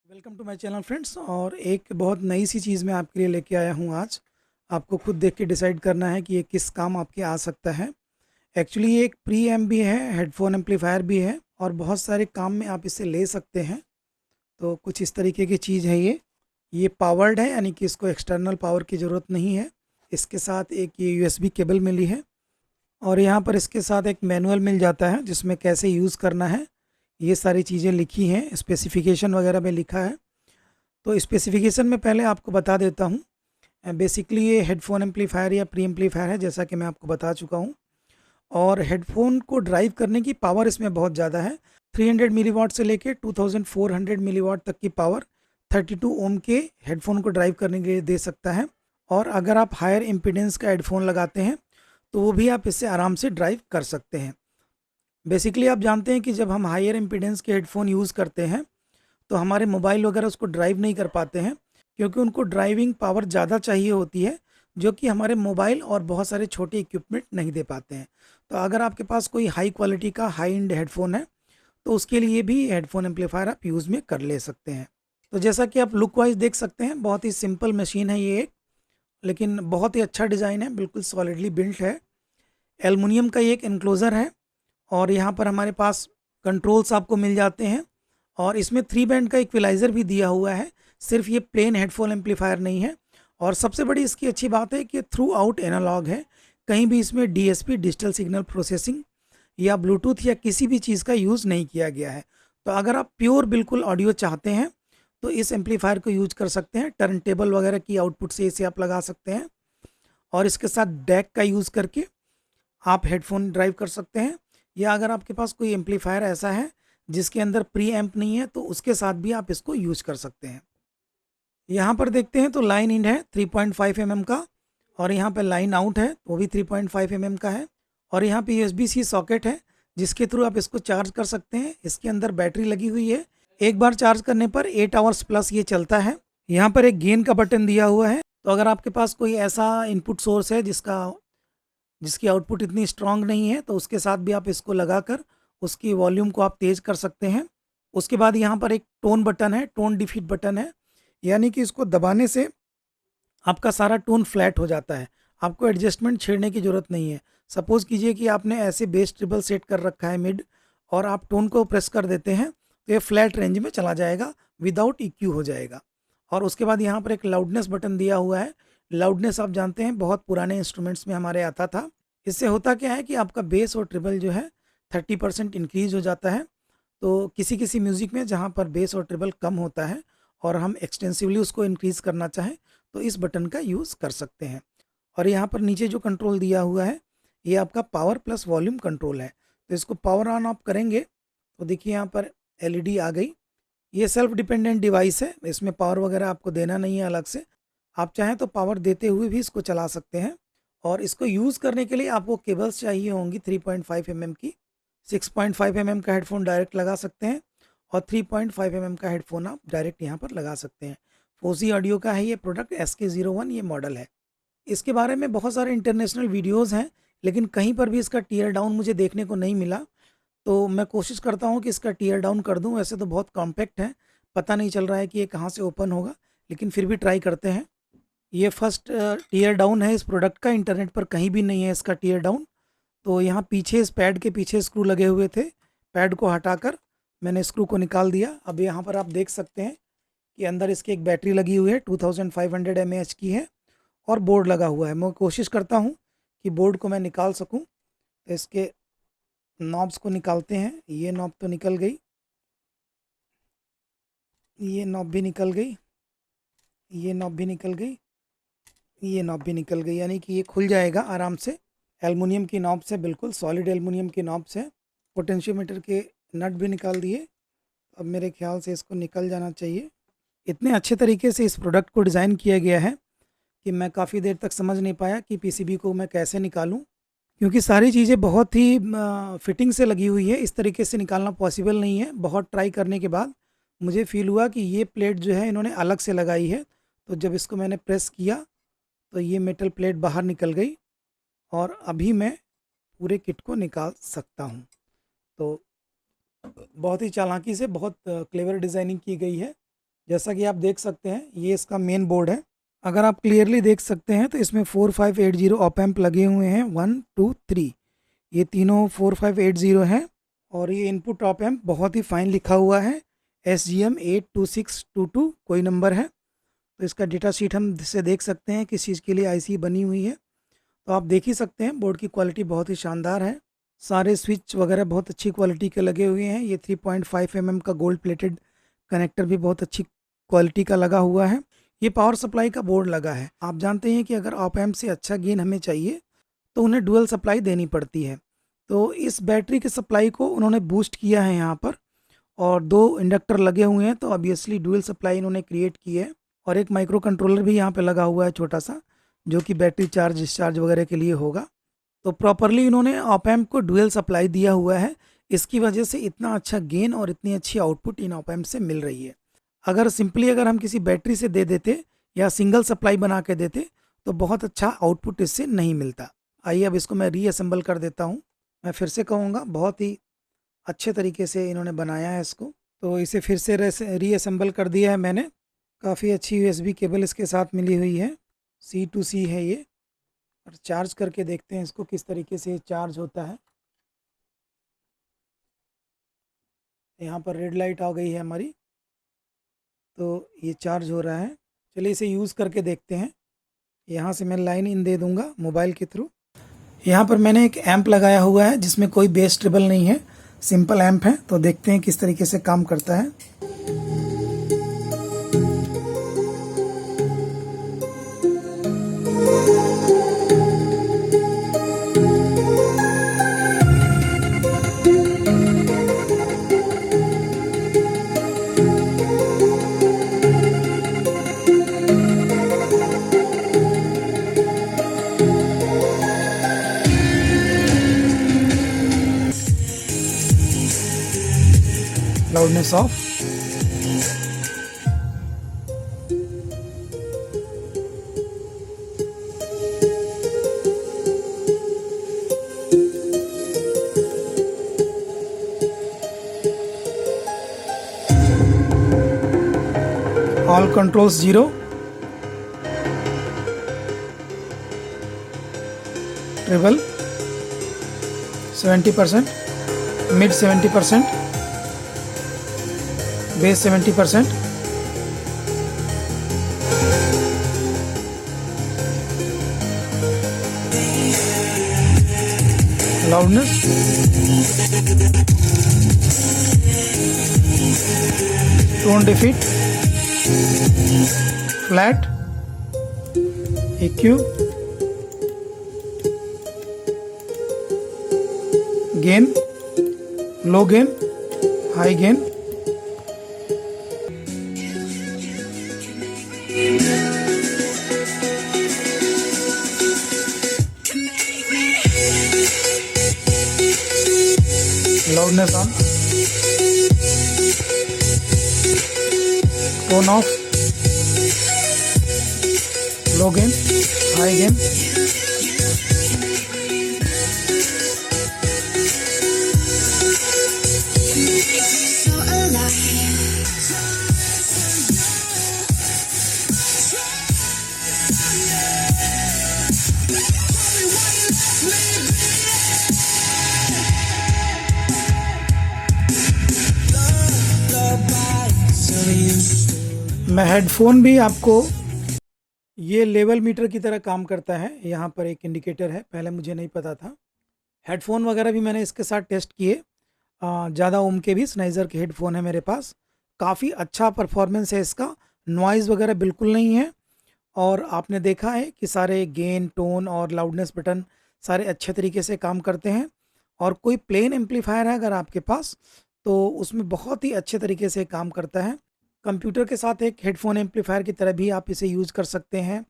Welcome to my channel friends. और एक बहुत नई सी चीज़ मैं आपके लिए लेके आया हूँ आज। आपको खुद देख के डिसाइड करना है कि ये किस काम आपके आ सकता है। एक्चुअली ये एक प्री एम्प भी है, हेडफोन एम्पलीफायर भी है और बहुत सारे काम में आप इसे ले सकते हैं। तो कुछ इस तरीके की चीज़ है ये पावर्ड है, यानी कि इसको एक्सटर्नल पावर की ज़रूरत नहीं है। इसके साथ एक ये यूएसबी केबल मिली है और यहाँ पर इसके साथ एक मैनुअल मिल जाता है जिसमें कैसे यूज़ करना है ये सारी चीज़ें लिखी हैं, स्पेसिफिकेशन वगैरह में लिखा है। तो स्पेसिफिकेशन में पहले आपको बता देता हूँ। बेसिकली ये हेडफोन एम्पलीफायर या प्री एम्पलीफायर है, जैसा कि मैं आपको बता चुका हूँ। और हेडफोन को ड्राइव करने की पावर इसमें बहुत ज़्यादा है। 300 मिलीवाट से लेके 2400 मिलीवाट तक की पावर 32 ओम के हेडफोन को ड्राइव करने के लिए दे सकता है। और अगर आप हायर इम्पीडेंस का हेडफोन लगाते हैं तो वो भी आप इससे आराम से ड्राइव कर सकते हैं। बेसिकली आप जानते हैं कि जब हम हायर इम्पीडेंस के हेडफोन यूज़ करते हैं तो हमारे मोबाइल वगैरह उसको ड्राइव नहीं कर पाते हैं, क्योंकि उनको ड्राइविंग पावर ज़्यादा चाहिए होती है, जो कि हमारे मोबाइल और बहुत सारे छोटे इक्विपमेंट नहीं दे पाते हैं। तो अगर आपके पास कोई हाई क्वालिटी का हाई एंड हेडफोन है तो उसके लिए भी हेडफोन एम्पलीफायर आप यूज़ में कर ले सकते हैं। तो जैसा कि आप लुक वाइज देख सकते हैं, बहुत ही सिंपल मशीन है ये एक, लेकिन बहुत ही अच्छा डिज़ाइन है, बिल्कुल सॉलिडली बिल्ट है। एल्युमिनियम का ये एक एनक्लोज़र है और यहाँ पर हमारे पास कंट्रोल्स आपको मिल जाते हैं। और इसमें 3 बैंड का इक्विलाइज़र भी दिया हुआ है, सिर्फ ये प्लेन हेडफोन एम्पलीफायर नहीं है। और सबसे बड़ी इसकी अच्छी बात है कि थ्रू आउट एनालॉग है, कहीं भी इसमें डीएसपी डिजिटल सिग्नल प्रोसेसिंग या ब्लूटूथ या किसी भी चीज़ का यूज़ नहीं किया गया है। तो अगर आप प्योर बिल्कुल ऑडियो चाहते हैं तो इस एम्पलीफायर को यूज कर सकते हैं। टर्न टेबल वगैरह की आउटपुट से इसे आप लगा सकते हैं और इसके साथ डैक का यूज़ करके आप हेडफोन ड्राइव कर सकते हैं। या अगर आपके पास कोई एम्पलीफायर ऐसा है जिसके अंदर प्री एम्प नहीं है तो उसके साथ भी आप इसको यूज कर सकते हैं। यहाँ पर देखते हैं तो लाइन इन है 3.5 mm का, और यहाँ पे लाइन आउट है वो भी 3.5 mm का है। और यहाँ पे USB-C सॉकेट है जिसके थ्रू आप इसको चार्ज कर सकते हैं। इसके अंदर बैटरी लगी हुई है, एक बार चार्ज करने पर 8 आवर्स प्लस ये चलता है। यहाँ पर एक गेन का बटन दिया हुआ है, तो अगर आपके पास कोई ऐसा इनपुट सोर्स है जिसकी आउटपुट इतनी स्ट्रांग नहीं है तो उसके साथ भी आप इसको लगाकर उसकी वॉल्यूम को आप तेज़ कर सकते हैं। उसके बाद यहाँ पर एक टोन बटन है, टोन डिफीट बटन है, यानी कि इसको दबाने से आपका सारा टोन फ्लैट हो जाता है, आपको एडजस्टमेंट छेड़ने की ज़रूरत नहीं है। सपोज़ कीजिए कि आपने ऐसे बेस ट्रिबल सेट कर रखा है मिड, और आप टोन को प्रेस कर देते हैं तो ये फ्लैट रेंज में चला जाएगा, विदाउट EQ हो जाएगा। और उसके बाद यहाँ पर एक लाउडनेस बटन दिया हुआ है। लाउडनेस आप जानते हैं बहुत पुराने इंस्ट्रूमेंट्स में हमारे आता था। इससे होता क्या है कि आपका बेस और ट्रिबल जो है 30% इंक्रीज हो जाता है। तो किसी किसी म्यूज़िक में जहाँ पर बेस और ट्रिबल कम होता है और हम एक्सटेंसिवली उसको इंक्रीज़ करना चाहें तो इस बटन का यूज़ कर सकते हैं। और यहाँ पर नीचे जो कंट्रोल दिया हुआ है ये आपका पावर प्लस वॉल्यूम कंट्रोल है। तो इसको पावर ऑन ऑफ करेंगे तो देखिए यहाँ पर LED आ गई। ये सेल्फ डिपेंडेंट डिवाइस है, इसमें पावर वगैरह आपको देना नहीं है अलग से। आप चाहें तो पावर देते हुए भी इसको चला सकते हैं। और इसको यूज़ करने के लिए आपको केबल्स चाहिए होंगी 3.5 mm की। 6.5 mm का हेडफोन डायरेक्ट लगा सकते हैं और 3.5 mm का हेडफोन आप डायरेक्ट यहाँ पर लगा सकते हैं। फोजी ऑडियो का है ये प्रोडक्ट, SK01 ये मॉडल है। इसके बारे में बहुत सारे इंटरनेशनल वीडियोज़ हैं, लेकिन कहीं पर भी इसका टीयर डाउन मुझे देखने को नहीं मिला। तो मैं कोशिश करता हूँ कि इसका टीयर डाउन कर दूँ। वैसे तो बहुत कॉम्पैक्ट है, पता नहीं चल रहा है कि ये कहाँ से ओपन होगा, लेकिन फिर भी ट्राई करते हैं। ये फर्स्ट टीयर डाउन है इस प्रोडक्ट का, इंटरनेट पर कहीं भी नहीं है इसका टीयर डाउन। तो यहाँ पीछे इस पैड के पीछे स्क्रू लगे हुए थे, पैड को हटाकर मैंने स्क्रू को निकाल दिया। अब यहाँ पर आप देख सकते हैं कि अंदर इसकी एक बैटरी लगी हुई है, 2500 mAh की है, और बोर्ड लगा हुआ है। मैं कोशिश करता हूँ कि बोर्ड को मैं निकाल सकूँ। तो इसके नॉब्स को निकालते हैं। ये नॉब तो निकल गई, ये नॉब भी निकल गई, ये नॉब भी निकल गई, ये नॉब भी निकल गई, यानी कि ये खुल जाएगा आराम से। एल्युमिनियम की नॉब से, बिल्कुल सॉलिड एल्युमिनियम की नॉब से। पोटेंशियोमीटर के नट भी निकाल दिए। अब मेरे ख्याल से इसको निकल जाना चाहिए। इतने अच्छे तरीके से इस प्रोडक्ट को डिज़ाइन किया गया है कि मैं काफ़ी देर तक समझ नहीं पाया कि PCB को मैं कैसे निकालूं, क्योंकि सारी चीज़ें बहुत ही फिटिंग से लगी हुई है। इस तरीके से निकालना पॉसिबल नहीं है। बहुत ट्राई करने के बाद मुझे फ़ील हुआ कि ये प्लेट जो है इन्होंने अलग से लगाई है। तो जब इसको मैंने प्रेस किया तो ये मेटल प्लेट बाहर निकल गई और अभी मैं पूरे किट को निकाल सकता हूँ। तो बहुत ही चालाकी से बहुत क्लेवर डिज़ाइनिंग की गई है, जैसा कि आप देख सकते हैं ये इसका मेन बोर्ड है। अगर आप क्लियरली देख सकते हैं तो इसमें 4580 ऑप एम्प लगे हुए हैं, 1 2 3, ये तीनों 4580 हैं। और ये इनपुट ऑप एम्प बहुत ही फाइन लिखा हुआ है, SGM82622 कोई नंबर है। तो इसका डेटा शीट हम से देख सकते हैं किस चीज़ के लिए आईसी बनी हुई है। तो आप देख ही सकते हैं बोर्ड की क्वालिटी बहुत ही शानदार है। सारे स्विच वगैरह बहुत अच्छी क्वालिटी के लगे हुए हैं। ये 3.5 mm का गोल्ड प्लेटेड कनेक्टर भी बहुत अच्छी क्वालिटी का लगा हुआ है। ये पावर सप्लाई का बोर्ड लगा है। आप जानते हैं कि अगर ऑप एम्प से अच्छा गेन हमें चाहिए तो उन्हें डुअल सप्लाई देनी पड़ती है। तो इस बैटरी की सप्लाई को उन्होंने बूस्ट किया है यहाँ पर, और 2 इंडक्टर लगे हुए हैं, तो ऑब्वियसली डुअल सप्लाई इन्होंने क्रिएट की है। और एक माइक्रो कंट्रोलर भी यहाँ पे लगा हुआ है छोटा सा, जो कि बैटरी चार्ज डिस्चार्ज वगैरह के लिए होगा। तो प्रॉपरली इन्होंने ऑप एम्प को डुअल सप्लाई दिया हुआ है। इसकी वजह से इतना अच्छा गेन और इतनी अच्छी आउटपुट इन ऑप एम्प से मिल रही है। अगर हम किसी बैटरी से दे देते या सिंगल सप्लाई बना के देते तो बहुत अच्छा आउटपुट इससे नहीं मिलता। आइए अब इसको मैं रीअसेंबल कर देता हूँ। मैं फिर से कहूँगा बहुत ही अच्छे तरीके से इन्होंने बनाया है इसको। तो इसे फिर से रीअसेंबल कर दिया है मैंने। काफ़ी अच्छी यूएसबी केबल इसके साथ मिली हुई है, C to C है ये। और चार्ज करके देखते हैं इसको किस तरीके से चार्ज होता है। यहाँ पर रेड लाइट आ गई है हमारी, तो ये चार्ज हो रहा है। चलिए इसे यूज़ करके देखते हैं। यहाँ से मैं लाइन इन दे दूँगा मोबाइल के थ्रू। यहाँ पर मैंने एक एम्प लगाया हुआ है जिसमें कोई बेस ट्रिबल नहीं है, सिंपल एम्प है। तो देखते हैं किस तरीके से काम करता है। Loudness of. All controls 0। ट्रिबल 70%, mid 70%, base 70%, loudness, tone defeat, flat, EQ, gain, low gain, high gain. Loudness on, tone of, low gain, high gain. मैं हेडफोन भी आपको, ये लेवल मीटर की तरह काम करता है। यहाँ पर एक इंडिकेटर है, पहले मुझे नहीं पता था। हेडफोन वगैरह भी मैंने इसके साथ टेस्ट किए। ज़्यादा ओम के भी स्नाइजर के हेडफोन है मेरे पास। काफ़ी अच्छा परफॉर्मेंस है इसका, नॉइज़ वगैरह बिल्कुल नहीं है। और आपने देखा है कि सारे गेन, टोन और लाउडनेस बटन सारे अच्छे तरीके से काम करते हैं। और कोई प्लेन एम्पलीफायर है अगर आपके पास तो उसमें बहुत ही अच्छे तरीके से काम करता है। कंप्यूटर के साथ एक हेडफोन एम्पलीफायर की तरह भी आप इसे यूज़ कर सकते हैं।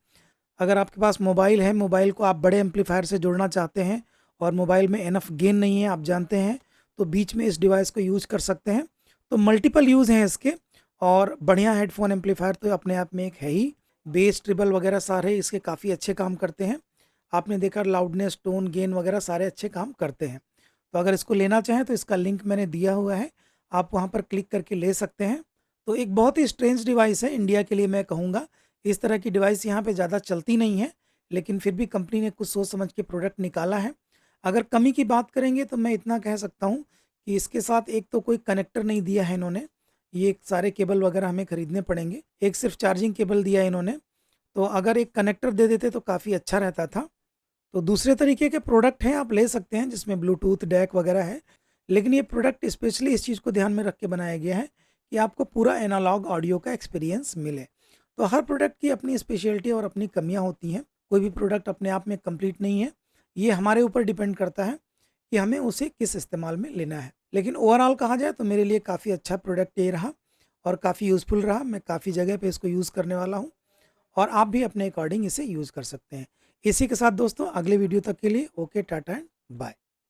अगर आपके पास मोबाइल है, मोबाइल को आप बड़े एम्पलीफायर से जोड़ना चाहते हैं और मोबाइल में इनफ गेन नहीं है आप जानते हैं, तो बीच में इस डिवाइस को यूज़ कर सकते हैं। तो मल्टीपल यूज़ हैं इसके। और बढ़िया हेडफोन एम्पलीफायर तो अपने आप में एक है ही। बेस, ट्रिबल वगैरह सारे इसके काफ़ी अच्छे काम करते हैं। आपने देखा लाउडनेस, टोन, गेन वगैरह सारे अच्छे काम करते हैं। तो अगर इसको लेना चाहें तो इसका लिंक मैंने दिया हुआ है, आप वहाँ पर क्लिक करके ले सकते हैं। तो एक बहुत ही स्ट्रेंज डिवाइस है इंडिया के लिए, मैं कहूँगा। इस तरह की डिवाइस यहाँ पे ज़्यादा चलती नहीं है, लेकिन फिर भी कंपनी ने कुछ सोच समझ के प्रोडक्ट निकाला है। अगर कमी की बात करेंगे तो मैं इतना कह सकता हूँ कि इसके साथ एक तो कोई कनेक्टर नहीं दिया है इन्होंने, ये सारे केबल वगैरह हमें खरीदने पड़ेंगे। एक सिर्फ चार्जिंग केबल दिया है इन्होंने, तो अगर एक कनेक्टर दे देते तो काफ़ी अच्छा रहता था। तो दूसरे तरीके के प्रोडक्ट हैं, आप ले सकते हैं जिसमें ब्लूटूथ डेक वगैरह है, लेकिन ये प्रोडक्ट स्पेशली इस चीज़ को ध्यान में रख के बनाया गया है कि आपको पूरा एनालॉग ऑडियो का एक्सपीरियंस मिले। तो हर प्रोडक्ट की अपनी स्पेशलिटी और अपनी कमियां होती हैं, कोई भी प्रोडक्ट अपने आप में कंप्लीट नहीं है। ये हमारे ऊपर डिपेंड करता है कि हमें उसे किस इस्तेमाल में लेना है। लेकिन ओवरऑल कहा जाए तो मेरे लिए काफ़ी अच्छा प्रोडक्ट ये रहा और काफ़ी यूज़फुल रहा। मैं काफ़ी जगह पे इसको यूज़ करने वाला हूँ और आप भी अपने अकॉर्डिंग इसे यूज़ कर सकते हैं। इसी के साथ दोस्तों अगले वीडियो तक के लिए ओके, टाटा एंड बाय।